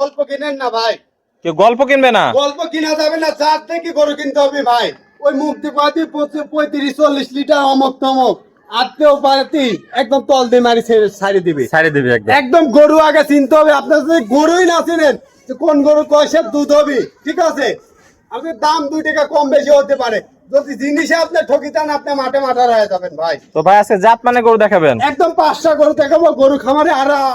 গল্প কিনেন না ভাই, কেউ গল্প কিনবে না? গল্প কিনা যাবে না, চার থেকে গরু কিনতে হবে ভাই। ওই মুক্তি পাতি 35-40 লিটার অমক তমক আত্মেও পাতি একদম তল দিয়ে মারি ছাড়ি দিবে একদম। গরু আগে চিনতে হবে। আপনার যদি গরুই না চিনেন যে কোন গরু কয়সের দুধ হবে, ঠিক আছে, আপনার দাম 2 টাকা কম বেশি হতে পারে। যদি জিনিসে আপনি ঠকিতেন আপনি মাঠে মাঠা রয়ে যাবেন ভাই। তো ভাই আজকে জাত মানে গরু দেখাবেন? একদম 5টা গরু দেখাবো। গরু খামারে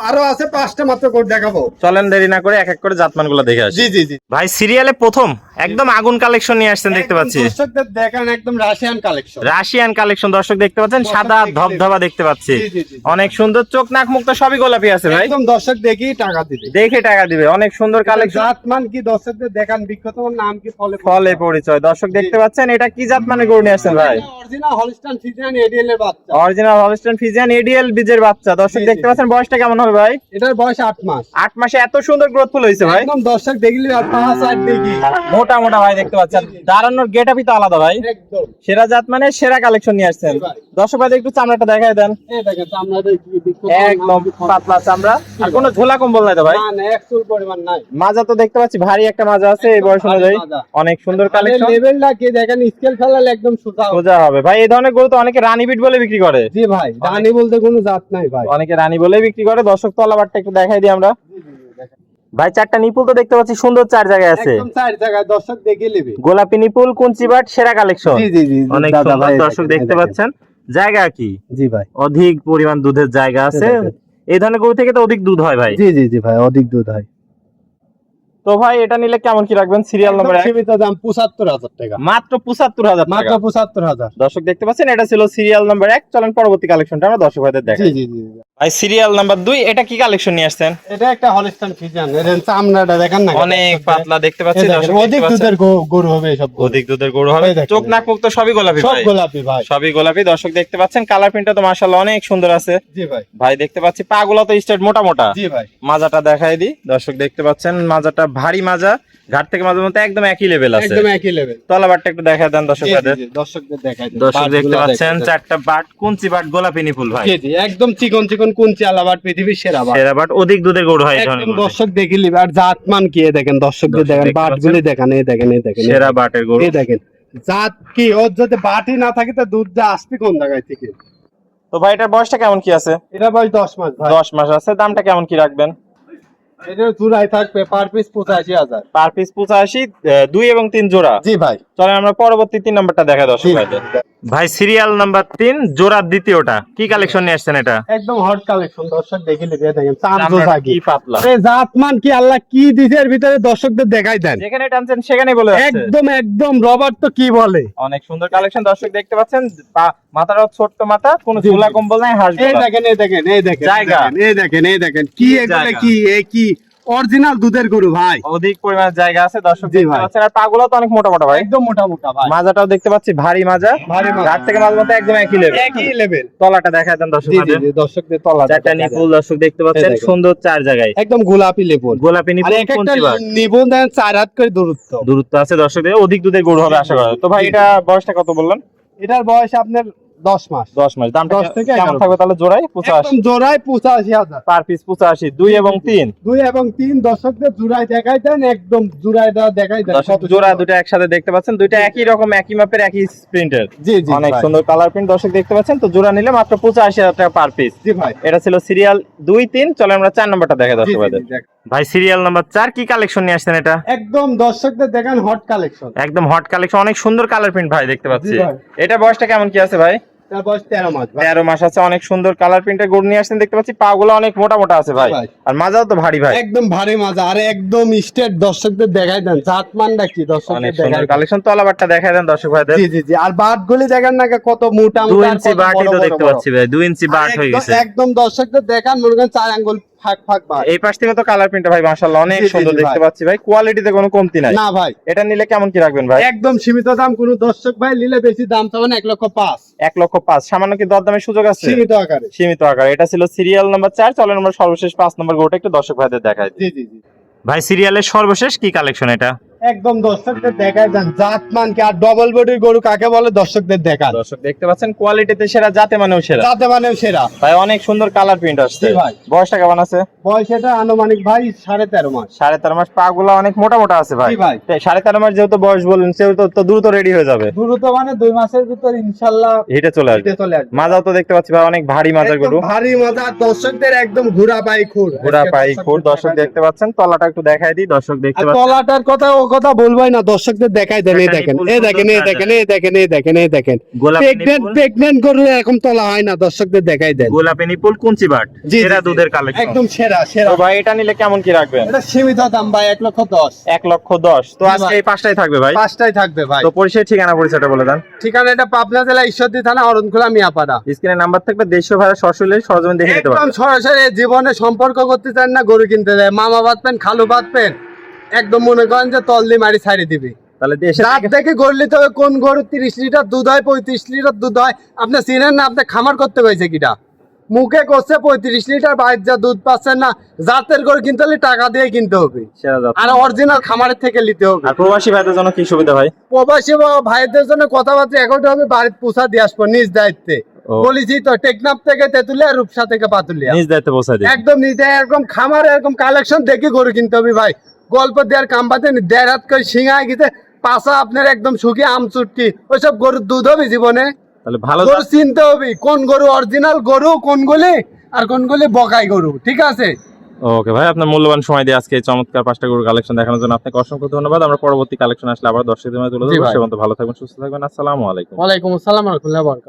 আরো আছে 5টা মাত্র গরু দেখাবো। চলেন দেরি না করে এক এক করে জাতমান গুলো দেখে আসি। জি জি জি ভাই সিরিয়ালে প্রথম একদম আগুন কালেকশন নিয়ে আসছেন দেখতে পাচ্ছি। দর্শকদের দেখেন একদম রাশিয়ান কালেকশন। রাশিয়ান কালেকশন দর্শক দেখতে পাচ্ছেন, সাদা ধবধবা দেখতে পাচ্ছি। অনেক সুন্দর, চোখ নাক মুখ তো সবই গোলাপি আছে ভাই। একদম দর্শক দেখি টাকা দিবে, দেখে টাকা দিবে। অনেক সুন্দর কালেকশন। জাতমান কি দর্শকদের দেখান, বিখ্যাত নাম কি, ফলে পরিচয় দর্শক দেখতে পাচ্ছেন। এটা কি জাত মানে গরু নিয়ে আসছেন ভাই? অরিজিনাল হলস্টাইন ফ্রিজিয়ান এডিএল এর বাচ্চা। অরিজিনাল হলস্টাইন ফ্রিজিয়ান এডিএল বীজের বাচ্চা দর্শক দেখতে পাচ্ছেন। বয়সটা কেমন হবে ভাই? এটার বয়স 8 মাস। 8 মাসে এত সুন্দর গ্রোথফুল হয়েছে ভাই। একদম দর্শক দেখলি আর 5 দেখি মোটা মোটা ভাই দেখতে পাচ্ছেন। দাঁড়ানোর গেটআপই তো আলাদা ভাই। একদম সেরা জাত মানে সেরা কালেকশন নিয়ে আসছেন দর্শক ভাই। একটু চামড়াটা দেখায় দেন। এই দেখেন চামড়াটা কি বিখ্যাত, একদম পাতলা চামড়া, আর কোনো ঝোলা কম্বল নাই তো ভাই? না না, একচুল পরিমাণ নাই। মাজা তো দেখতে পাচ্ছি ভারী একটা মাজা আছে এই বয়স অনুযায়ী। অনেক সুন্দর কালেকশন। লেভেলটা কি দেখেন, স্কেল ফেলালে একদম সোজা হবে ভাই। এই ধরনের গরু তো অনেকে রানী বিট বলে বিক্রি করে। জি ভাই, রানী বলতে কোনো জাত নাই ভাই, অনেকে রানী বলে বিক্রি করে। দর্শক তলাবারটা একটু দেখাই দিই আমরা। ভাই 4টা নিপুল তো দেখতে পাচ্ছি সুন্দর 4 জায়গায় আছে। একদম 4 জায়গায় দর্শক দেখে নেবে। গোলাপি নিপুল, কুঞ্চি বাট, সেরা কালেকশন। জি জি জি অনেক সুন্দর দর্শক দেখতে পাচ্ছেন। জায়গা কি? জি ভাই, অধিক পরিমাণ দুধের জায়গা আছে। এই ধরনের গরু থেকে তো অধিক দুধ হয় ভাই। জি জি জি ভাই, অধিক দুধ হয়। তো ভাই এটা নিলে কেমন কি রাখবেন? সিরিয়াল নম্বর 1 সীমিত দাম 75,000 টাকা, মাত্র 75,000 মাত্র টাকা। 75,000। দর্শক দেখতে পাচ্ছেন, এটা ছিল সিরিয়াল নাম্বার 1। চলেন পরবর্তী কালেকশনটা আমরা দর্শক ভাইদের দেখাই। জি জি জি ভাই সিরিয়াল নাম্বার 2, এটা কি কালেকশন নিয়ে আসছেন? এটা একটা হলস্টাইন ফ্রিজিয়ান। এর চামড়াটা দেখেন না, অনেক পাতলা দেখতে পাচ্ছি দর্শক। অধিক দুধের গরু হবে সব। অধিক দুধের গরু হবে। চোখ নাক মুখ তো সবই গোলাপি সব ভাই। গোলাপি ভাই, সবই গোলাপি দর্শক দেখতে পাচ্ছেন। কালার প্রিন্টটা তো মাশাআল্লাহ অনেক সুন্দর আছে। জি ভাই ভাই দেখতে পাচ্ছি পাগুলো তো স্ট্রেট মোটা মোটা। জি ভাই, মাজাটা দেখাই দিই দর্শক দেখতে পাচ্ছেন। মাজাটা ভারী মাজা, ঘাট থেকে মাজার মধ্যে একদম একই লেভেল আছে। একদম একই লেভেল। তলাবারটা একটু দেখায় দেন দর্শক ভাইদের। দর্শকদের দেখাই দেন। দর্শক দেখতে পাচ্ছেন 4টা বাট, কুঞ্চি বাট, গোলাপি নিপুল ভাই। জি জি, একদম চিকন চিকন কুঞ্চি আলাবাট, পৃথিবীর সেরা বাট। সেরা বাট, অধিক দুধের গরু হয় এই ধরনের একদম গরু। দর্শক দেখে নিবে। আর জাতমান কি দেখেন, দর্শকদের দর্শক দেখেন, দেখতে বাটগুলি দেখেন, এই দেখেন, এই দেখেন, সেরা বাটের গরু। এই দেখেন জাত কি। ওর যদি বাটই না থাকে তো দুধটা আসবে কোন জায়গায় থেকে? তো ভাই এটার বয়সটা কেমন কি আছে? এটা বয়স 10 মাস ভাই। 10 মাস আছে। দামটা কেমন কি রাখবেন? এটা জোড়ায় থাকবে পার পিস 85,000। পার পিস 85, 2 এবং 3 জোড়া। জি ভাই, চলেন আমরা পরবর্তী 3 নাম্বারটা দেখা দর্শক ভাইদের। ভাই সিরিয়াল নাম্বার 3, জোড়ার দ্বিতীয়টা কি কালেকশন নিয়ে আসছেন এটা? একদম হট কালেকশন। দর্শক দেখে নিবে, দেখেন চামড়াটা কি পাতলা। এই জাতমান কি আল্লাহ কি দিছে এর ভিতরে, দর্শকদের দেখাই দেন। যেখানে টানছেন সেখানে বলে যাচ্ছে। একদম একদম রবার তো কি বলে। অনেক সুন্দর কালেকশন দর্শক দেখতে পাচ্ছেন। মাথাটা ছোট্ট মাথা, কোনো ঝোলা কম্বল নাই, হাঁস এই দেখেন, এই দেখেন, এই দেখেন জায়গা। এই দেখেন, এই দেখেন কি এগুলো, জায়গা। কি এই কি অরিজিনাল দুধের গরু ভাই। অধিক পরিমাণ জায়গা আছে দর্শক জি দেখতে ভাই। পাচ্ছেন। আর পাগুলো তো অনেক মোটা মোটা ভাই। একদম মোটা মোটা ভাই। মাজাটাও দেখতে পাচ্ছি ভারী মাজা। ভারী মাজা। ঘাট থেকে মাজার মতো একদম একই লেভেল। একই লেভেল। তলাটা দেখায় দেন দর্শক জি জি ভাইদের। জি, দর্শকদের তলা 4টা নিপুল দর্শক দেখতে পাচ্ছেন, দেখেন। সুন্দর 4 জায়গায়। একদম গোলাপি লেবুর। গোলাপি আর নিপুল, এক একটা কুঞ্চি বাট। নিবন দেন 4 হাত করে দূরত্ব আছে দর্শকদের। অধিক দুধের গরু হবে আশা করা যায়। তো ভাই এটা বয়সটা কত বললেন? এটার বয়স আপনার 10 মাস। 10 মাস। দামটা 10 থেকে কেমন 11 থাকবে তাহলে জোড়ায়? 85 একদম জোড়ায় 85,000। পার পিস 85, 2 এবং 3। 2 এবং 3 দর্শকদের জোড়ায় দেখাই দেন, একদম জোড়ায় দেখাই দেন। দর্শক জোড়া দুটো একসাথে দেখতে পাচ্ছেন। দুইটা একই রকম, একই মাপের, একই প্রিন্টের। জি জি অনেক ভাই। সুন্দর কালার প্রিন্ট দর্শক দেখতে পাচ্ছেন। তো জোড়া নিলে মাত্র 85,000 টাকা পার পিস। জি ভাই, এটা ছিল সিরিয়াল 2, 3। চলে আমরা 4 নাম্বারটা দেখে জি, দর্শক জি, ভাইদের। জি, দেখেন। ভাই সিরিয়াল নাম্বার 4 কি কালেকশন নিয়ে আসছেন এটা? একদম দর্শকদের দেখেন হট কালেকশন। একদম হট কালেকশন, অনেক সুন্দর কালার প্রিন্ট ভাই দেখতে পাচ্ছি। জি ভাই। এটা বয়সটা কেমন কি আছে ভাই? তার বয়স 13 মাস ভাই। 13 মাস আছে। অনেক সুন্দর কালার প্রিন্টের গরু নিয়ে আসছেন দেখতে পাচ্ছি। পাগুলো অনেক মোটা মোটা আছে ভাই। ভাই। আর মাজাও তো ভারী ভাই। একদম ভারী মাজা, আর একদম স্টেট। দর্শকদের দেখাই দেন জাতমানটা কি, অনেক দর্শকদের সুন্দর দেখাই দেন। কালেকশন। তলাবারটা দেখায় দেন দর্শক ভাইদের। জি জি জি, আর বাট গুলি দেখেন না কত মোটা 2 মোটা, আর ইঞ্চি কত বাটই বড় তো বড় দেখতে বড়। পাচ্ছি ভাই। 2 ইঞ্চি বাট হয়ে গেছে। একদম দর্শকদের দেখান, মনে করেন 4 আঙ্গুল ফাঁক ফাঁক বাট। এই পাশ থেকে তো কালার প্রিন্ট ভাই মাশাআল্লাহ অনেক জি, জি, সুন্দর জি, দেখতে ভাই। পাচ্ছি ভাই। কোয়ালিটিতে কোনো কমতি নাই। না ভাই, এটা নিলে কেমন কি রাখবেন ভাই? একদম সীমিত দাম। কোন দর্শক ভাই নিলে বেশি দাম চাবেন 1,05,000। 1,05,000। সামান্য কি দরদামের সুযোগ আছে? সীমিত আকারে। সীমিত আকারে। এটা ছিল সিরিয়াল নাম্বার 4। চলেন আমরা সর্বশেষ 5 নম্বর গরুটা একটু দর্শক ভাইদের দেখাই দিই। জি জি জি, ভাই সিরিয়ালের সর্বশেষ কি কালেকশন এটা? একদম দর্শকদের দেখায় যান জাত মান কি আর ডবল বডির গরু কাকে বলে দর্শকদের দেখান। দর্শক দেখতে পাচ্ছেন কোয়ালিটিতে সেরা, জাতে মানেও সেরা। জাতে মানেও সেরা ভাই অনেক সুন্দর কালার প্রিন্ট আসছে জি ভাই। বয়সটা কেমন আছে? বয়স এটা আনুমানিক ভাই 13.5 মাস। 13.5 মাস। পা গুলা অনেক মোটা মোটা আছে ভাই। জি ভাই। 13.5 মাস যেহেতু বয়স বললেন, সেহেতু তো দ্রুত রেডি হয়ে যাবে। দ্রুত মানে 2 মাসের ভিতর ইনশাআল্লাহ হিটে চলে আসবে। চলে আসবে। মাজাও তো দেখতে পাচ্ছি ভাই অনেক ভারী মাজার একদম গরু। ভারী মজা, দর্শকদের একদম ঘোরা পাই খুর। পুরা পাই খুর। দর্শক দেখতে পাচ্ছেন, তলাটা একটু দেখাই দিই। দর্শক দেখতে আর পাচ্ছেন তলাটার কথা ও কথা বলবাই না, দর্শকদের দেখাই দেন। এই দেখেন, এই দেখেন, এই দেখেন, এই দেখেন, এই দেখেন, এই দেখেন, গোলাপি নিপুল। প্রেগনেন্ট গরু এরকম তলা হয় না, দর্শকদের দেখাই দেন। গোলাপি নিপুল কুঞ্চি বাট, জি, সেরা জি, জি। দুধের কালেকশন। একদম সেরা সেরা। তো ভাই এটা নিলে কেমন কি রাখবেন? এটা সীমিত দাম ভাই 1,10,000। 1,10,000। তো জি আজকে ভাই। এই পাঁচটাই থাকবে ভাই। 5টাই থাকবে ভাই। তো পরিচয়, ঠিকানা, পরিচয়টা বলে দেন। ঠিকানা এটা পাবনা জেলা ঈশ্বরদী থানা অরণখোলা মিয়াপাড়া। স্ক্রিনে নাম্বার থাকবে, দেশীয় ভাড়া সরাসরি সরজমিন দেখে নিতে একদম পারবেন। সরাসরি জীবনে সম্পর্ক করতে চান না, গরু কিনতে যায়, মামা বাঁধবেন, খালু বাঁধবেন, একদম মনে করেন যে তল দিয়ে মারি ছাড়ি দিবি। তাহলে দেশে দাঁত দেখে গড়লে তো কোন গরু 30 লিটার দুধ হয়, 35 লিটার দুধ হয়, আপনি চিনেন না? আপনি খামার করতে হয়েছে কিটা? মুখে করছে 35 লিটার, বাইর যা দুধ পাচ্ছেন না। জাতের গরু কিনতে হলে টাকা দিয়ে কিনতে হবে, সেরা জাত। আর অরিজিনাল খামারের থেকে নিতে হবে। আর প্রবাসী ভাইদের জন্য কি সুবিধা ভাই? প্রবাসী ভাইদের জন্য কথাবার্তা এখন হবে, বাড়িতে পোষা দিয়ে আসবো নিজ দায়িত্বে। ও। বলেছি তো, টেকনাফ থেকে তেতুলিয়া, রূপসা থেকে পাতুলিয়া, নিজ দায়িত্বে পৌঁছায় দিই। একদম নিজে এরকম খামার এরকম কালেকশন দেখে গরু কিনতে হবে ভাই। গল্প দেওয়ার কাম বাদে 1.5 হাত করে সিঙায় গেছে, পাশা আপনার একদম শুকিয়ে আম চুটকি, ওইসব গরুর দুধ হবে জীবনে? তাহলে ভালো গরু চিনতে হবে কোন গরু অরিজিনাল গরু, কোনগুলি আর কোনগুলি বকাই গরু, ঠিক আছে? ওকে ভাই, আপনার মূল্যবান সময় দিয়ে আজকে এই চমৎকার 5টা গরুর কালেকশন দেখানোর জন্য আপনাকে অসংখ্য ধন্যবাদ। আমরা পরবর্তী কালেকশন আসলে আবার দর্শকদের মধ্যে তুলে জি ধরবো। ভাই। সে পর্যন্ত ভালো থাকবেন, সুস্থ থাকবেন। আসসালামু আলাইকুম। ওয়ালাইকুম আসসালাম ওয়া রাহমাতুল্লাহি ওয়া বারাকাতুহু।